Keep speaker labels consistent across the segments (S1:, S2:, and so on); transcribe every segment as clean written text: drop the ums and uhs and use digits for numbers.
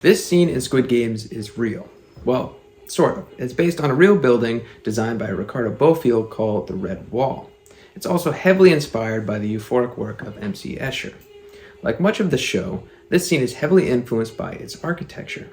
S1: This scene in Squid Games is real. Well, sort of. It's based on a real building designed by Ricardo Bofill called the Red Wall. It's also heavily inspired by the euphoric work of M.C. Escher. Like much of the show, this scene is heavily influenced by its architecture.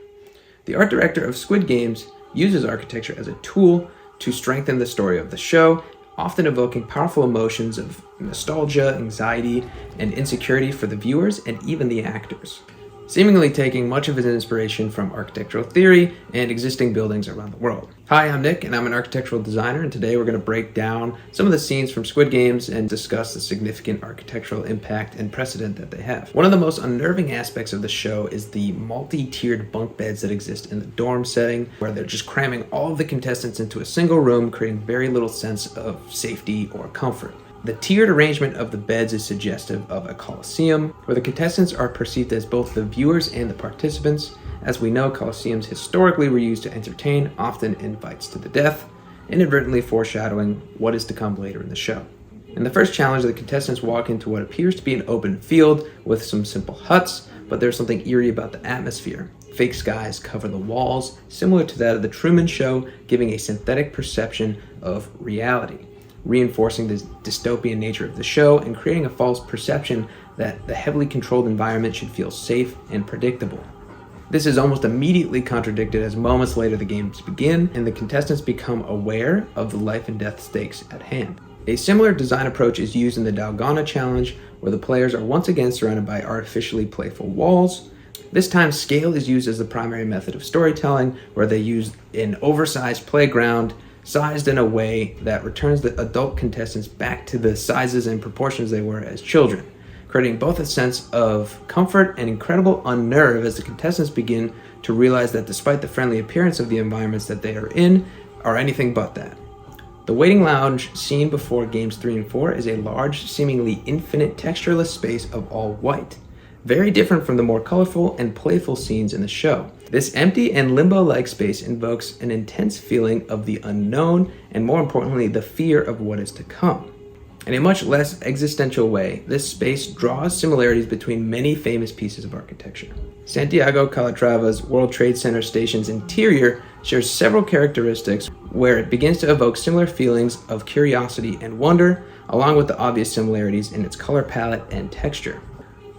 S1: The art director of Squid Games uses architecture as a tool to strengthen the story of the show, often evoking powerful emotions of nostalgia, anxiety, and insecurity for the viewers and even the actors, seemingly taking much of his inspiration from architectural theory and existing buildings around the world. Hi, I'm Nick, and I'm an architectural designer, and today we're going to break down some of the scenes from Squid Games and discuss the significant architectural impact and precedent that they have. One of the most unnerving aspects of the show is the multi-tiered bunk beds that exist in the dorm setting, where they're just cramming all of the contestants into a single room, creating very little sense of safety or comfort. The tiered arrangement of the beds is suggestive of a coliseum, where the contestants are perceived as both the viewers and the participants. As we know, coliseums historically were used to entertain, often in fights to the death, inadvertently foreshadowing what is to come later in the show. In the first challenge, the contestants walk into what appears to be an open field with some simple huts, but there's something eerie about the atmosphere. Fake skies cover the walls, similar to that of the Truman Show, giving a synthetic perception of reality, reinforcing the dystopian nature of the show and creating a false perception that the heavily controlled environment should feel safe and predictable. This is almost immediately contradicted as moments later the games begin and the contestants become aware of the life and death stakes at hand. A similar design approach is used in the Dalgona challenge, where the players are once again surrounded by artificially playful walls. This time, scale is used as the primary method of storytelling, where they use an oversized playground sized in a way that returns the adult contestants back to the sizes and proportions they were as children, creating both a sense of comfort and incredible unnerve as the contestants begin to realize that despite the friendly appearance of the environments that they are in, are anything but that. The waiting lounge seen before games 3 and 4 is a large, seemingly infinite textureless space of all white, very different from the more colorful and playful scenes in the show. This empty and limbo-like space invokes an intense feeling of the unknown and, more importantly, the fear of what is to come. In a much less existential way, this space draws similarities between many famous pieces of architecture. Santiago Calatrava's World Trade Center station's interior shares several characteristics where it begins to evoke similar feelings of curiosity and wonder, along with the obvious similarities in its color palette and texture.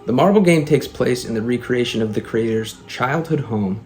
S1: The marble game takes place in the recreation of the creator's childhood home,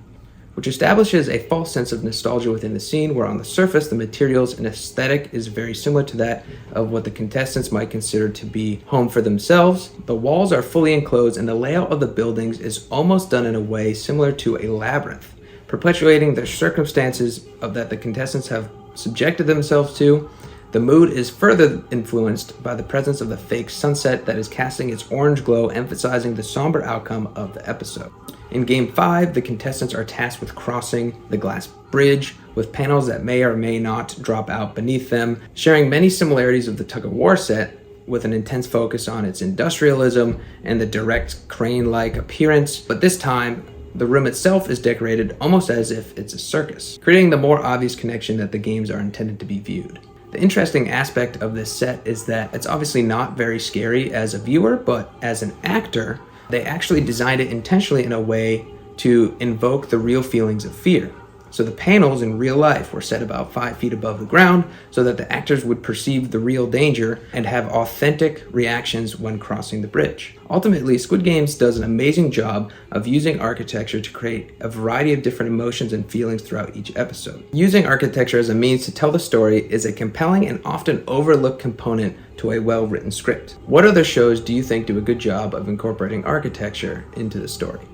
S1: which establishes a false sense of nostalgia within the scene, where on the surface the materials and aesthetic is very similar to that of what the contestants might consider to be home for themselves. The walls are fully enclosed and the layout of the buildings is almost done in a way similar to a labyrinth, perpetuating the circumstances that the contestants have subjected themselves to. The mood is further influenced by the presence of the fake sunset that is casting its orange glow, emphasizing the somber outcome of the episode. In Game 5, the contestants are tasked with crossing the glass bridge, with panels that may or may not drop out beneath them, sharing many similarities of the tug-of-war set, with an intense focus on its industrialism and the direct crane-like appearance, but this time, the room itself is decorated almost as if it's a circus, creating the more obvious connection that the games are intended to be viewed. The interesting aspect of this set is that it's obviously not very scary as a viewer, but as an actor, they actually designed it intentionally in a way to invoke the real feelings of fear. So the panels in real life were set about 5 feet above the ground so that the actors would perceive the real danger and have authentic reactions when crossing the bridge. Ultimately, Squid Games does an amazing job of using architecture to create a variety of different emotions and feelings throughout each episode. Using architecture as a means to tell the story is a compelling and often overlooked component to a well-written script. What other shows do you think do a good job of incorporating architecture into the story?